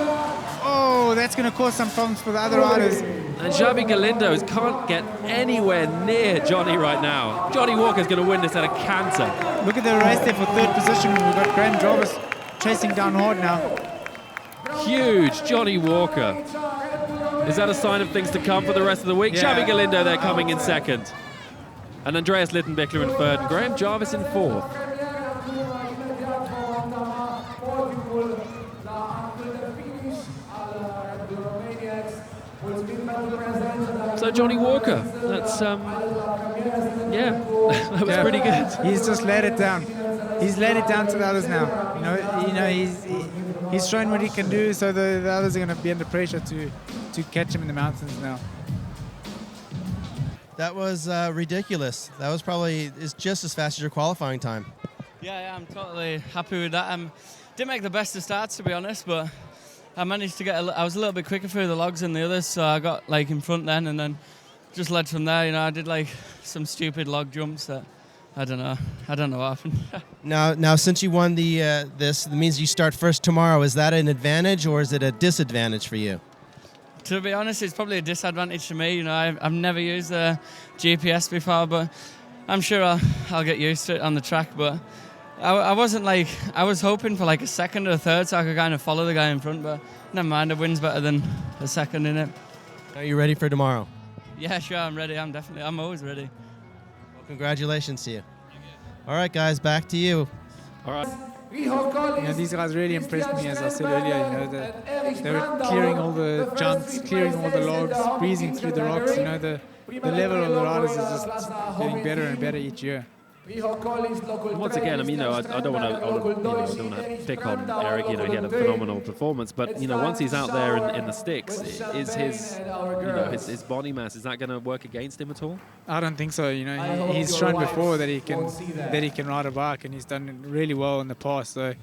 Oh, that's going to cause some problems for the other riders. And Javi Galindo can't get anywhere near Johnny right now. Johnny Walker's going to win this at a canter. Look at the race there for third position. We've got Graham Jarvis chasing down hard now. Huge, Johnny Walker. Is that a sign of things to come for the rest of the week? Yeah. Javi Galindo there coming in second. And Andreas Littenbeckler in third, and Graham Jarvis in fourth. So Johnny Walker, that's yeah, that was pretty good. He's just laid it down. He's laid it down to the others now. You know, he's shown what he can do. So the others are going to be under pressure to catch him in the mountains now. That was ridiculous. That was probably just as fast as your qualifying time. Yeah, I'm totally happy with that. Didn't make the best of starts, to be honest, but I managed to I was a little bit quicker through the logs than the others, so I got like in front then, and then just led from there. You know, I did like some stupid log jumps that I don't know what happened. Now, since you won this, it means you start first tomorrow. Is that an advantage or is it a disadvantage for you? To be honest, it's probably a disadvantage to me. You know, I've never used a GPS before, but I'm sure I'll get used to it on the track. But I wasn't like, I was hoping for like a second or a third so I could kind of follow the guy in front, but never mind, a win's better than a second in it. Are you ready for tomorrow? Yeah, sure, I'm ready. I'm always ready. Well, congratulations to you. All right, guys, back to you. All right. You know, these guys really impressed me, as I said earlier. You know, they were clearing all the junks, clearing all the logs, breezing through the rocks. You know, the level of the riders is just getting better and better each year. Once again, I mean, I don't want to pick on Eric. You know, he had a phenomenal performance, but you know, once he's out there in the sticks, is his body mass, is that going to work against him at all? I don't think so. You know, he's shown before that he can ride a bike, and he's done it really well in the past. So,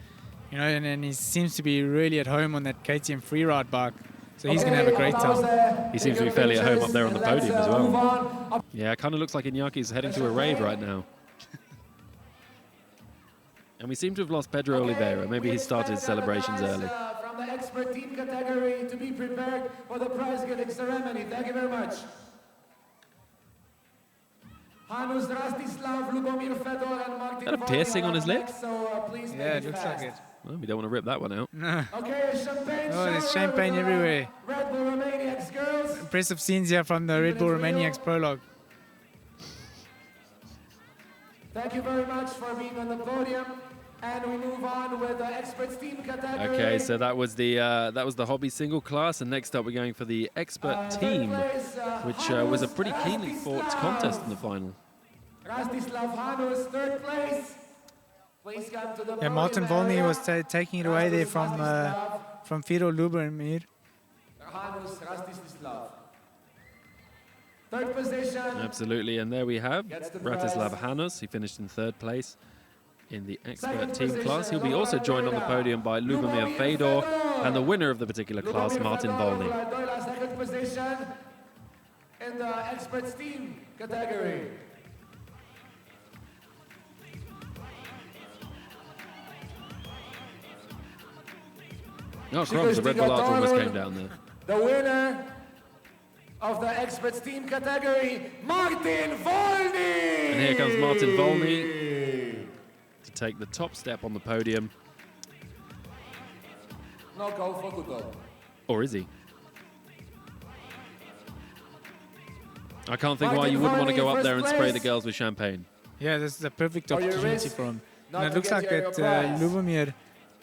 you know, and he seems to be really at home on that KTM freeride bike. So he's going to have a great time. He seems to be fairly at home up there on the podium as well. Yeah, it kind of looks like Inyaki's heading to a rave right now. And we seem to have lost Pedro Oliveira. Maybe he started his celebrations early. From the expert team category to be prepared for the prize-giving ceremony. Thank you very much. Hanus Rastislav, Lubomir Fedor, and Martin. Is that a piercing on his lip? Yeah, it looks like it. Well, we don't want to rip that one out. No. Okay, champagne. Oh, there's champagne everywhere. Red Bull Romaniacs girls. Impressive scenes here from the Red Bull Romaniacs Prolog. Thank you very much for being on the podium. And we move on with the experts team category. Okay, so that was the hobby single class, and next up we're going for the expert team, which was a pretty keenly fought contest in the final. Rastislav Hanus, third place. Please come to the podium. Martin Volny was taking it away there from Firo Lubomir. Hanus Rastislav. Third position. Absolutely, and there we have Bratislav Hanus. He finished in third place in the expert team class. He'll be also joined on the podium by Lubomir Fedor and the winner of the particular class, Martin Volny. Second position in the experts team category. Oh, crumbs, the Red Bull Arch almost came down there. The winner of the experts team category, Martin Volny! And here comes Martin Volny to take the top step on the podium. Or is he? I can't think why you wouldn't want to go up there and spray the girls with champagne. Yeah, this is a perfect opportunity for him. And it looks like that Lubomir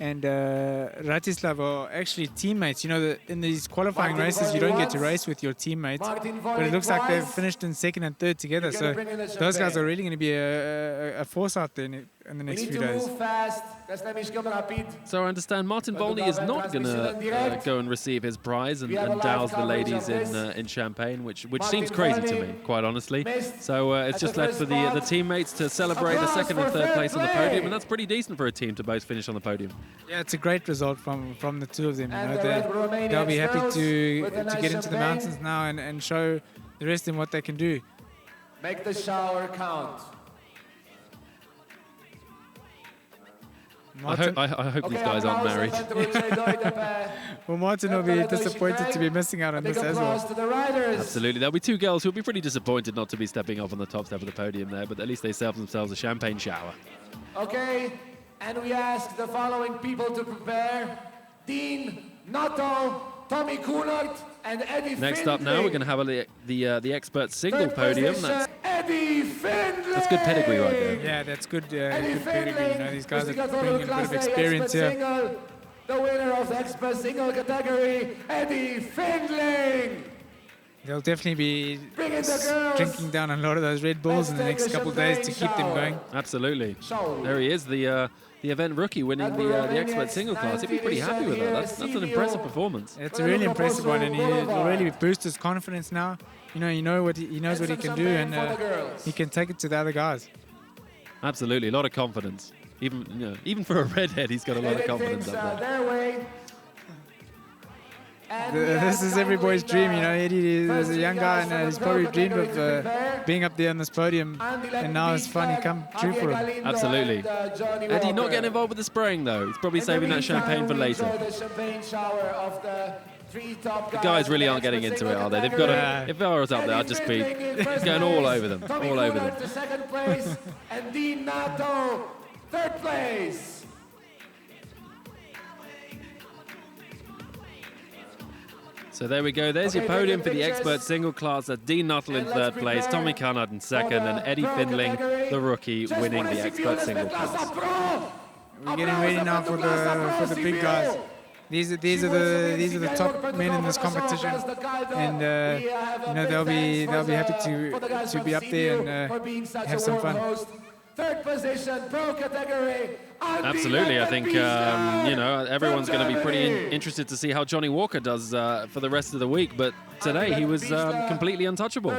and Ratislav are actually teammates. You know, in these qualifying races, you don't get to race with your teammates. But it looks like they've finished in second and third together. So those guys are really going to be a force out there in the next few days. So I understand Martin Volny is not going to go and receive his prize and douse the ladies in champagne, which seems crazy to me, quite honestly. So it's just left for the teammates to celebrate the second and third place on the podium, and that's pretty decent for a team to both finish on the podium. Yeah, it's a great result from the two of them. You know, they'll be happy to get into the mountains now and show the rest of them what they can do. Make the shower count. I hope these guys aren't married. Well, Martin will be disappointed to be missing out on this as well. Absolutely. There'll be two girls who'll be pretty disappointed not to be stepping up on the top step of the podium there, but at least they serve themselves a champagne shower. Okay, and we ask the following people to prepare. Dean, Nato, Tommy Kunert, and Eddie Next up now, we're going to have the expert single podium. That's good pedigree right there. Yeah, that's good, good pedigree. You know, these guys are bringing a bit of experience here. The winner of the expert single category, Eddie Findling. They'll definitely be drinking down a lot of those Red Bulls in the next couple of days to keep them going. Absolutely. There he is, the event rookie winning the expert single class. He'd be pretty happy with that. That's an impressive performance. It's a really impressive one, and he'll really boost his confidence now. You know, he knows what he can do, and he can take it to the other guys. Absolutely, a lot of confidence. Even for a redhead, he's got a lot of confidence up there. This is every boy's dream, you know. Eddie is a young guy, and he's probably dreamed of being up there on this podium, and now it's finally come true for him. Absolutely. Eddie not getting involved with the spraying though. He's probably saving that champagne for later. The guys really aren't getting into it, are they? They've got if I was up there, I'd just be going all over them, all over them. Second place, and Dean Nato, third place. So there we go. There's your podium for the expert single class. That's Dean Nuttall in third place, Tommy Carnard in second, and Eddie Findling, the rookie, winning the expert single class. We're getting ready now for the big guys. these are the top men in this competition, and you know, they'll be happy to be up there and have some fun. Third position, pro category. Absolutely, I think you know, everyone's going to be pretty interested to see how Johnny Walker does for the rest of the week. But today he was completely untouchable.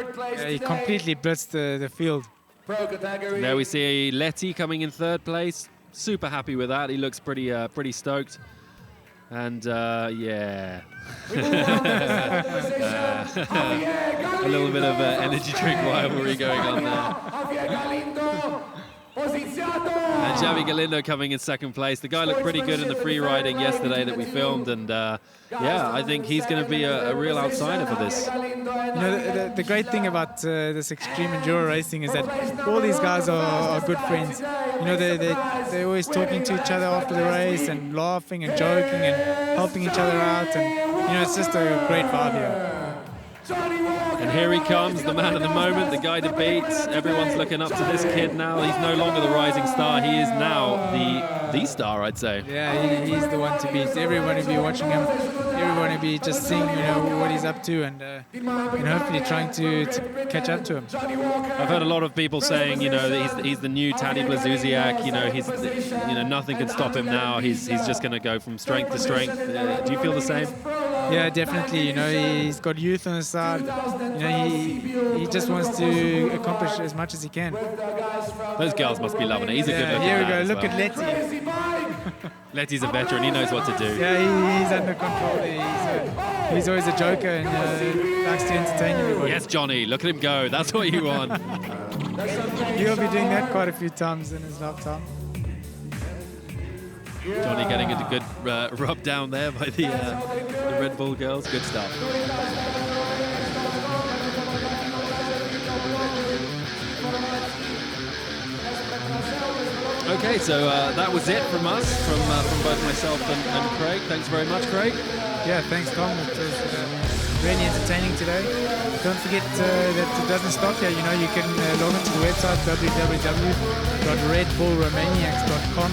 He completely blitzed the field. There we see Letty coming in third place. Super happy with that. He looks pretty stoked. And yeah, a little bit of energy drink rivalry going on there. And Javi Galindo coming in second place. The guy looked pretty good in the free riding yesterday that we filmed, and yeah, I think he's going to be a real outsider for this. You know, the great thing about this extreme enduro racing is that all these guys are good friends. You know, they're always talking to each other after the race and laughing and joking and helping each other out, and you know, it's just a great vibe here. And here he comes, the man of the moment, the guy to beat. Everyone's looking up to this kid now. He's no longer the rising star. He is now the star, I'd say. Yeah, he's the one to beat. Everyone will be watching him. Everyone will be just seeing, you know, what he's up to, and hopefully trying to catch up to him. I've heard a lot of people saying, you know, that he's the new Tadej Blazusiak. You know, nothing can stop him now. He's just going to go from strength to strength. Do you feel the same? Yeah, definitely. You know, he's got youth on his side. You know, he just wants to accomplish as much as he can. Those girls must be loving it. He's a good looking Here we man go. as Look well. at Letty. Letty's a veteran. He knows what to do. Yeah, he's under control. He's always a joker and likes to entertain everybody. Yes, Johnny. Look at him go. That's what you want. He'll be doing that quite a few times in his lifetime. Johnny getting a good rub down there by the Red Bull girls. Good stuff. Okay, so that was it from us, from both myself and Craig. Thanks very much, Craig. Yeah, thanks, Tom. It was really entertaining today. Don't forget that it doesn't stop here. You know, you can log into the website www.redbullromaniacs.com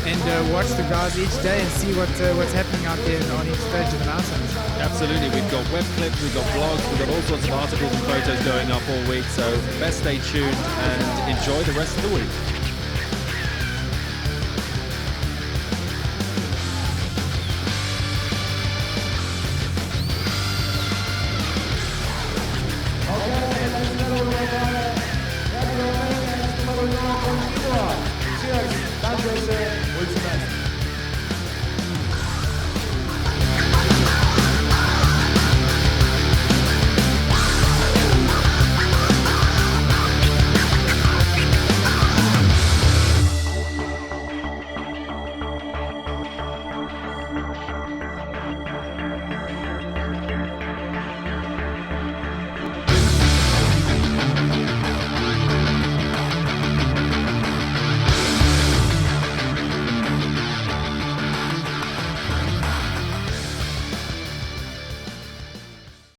and watch the guys each day and see what's happening out there on each stage of the mountains. Absolutely. We've got web clips, we've got blogs, we've got all sorts of articles and photos going up all week. So best stay tuned and enjoy the rest of the week.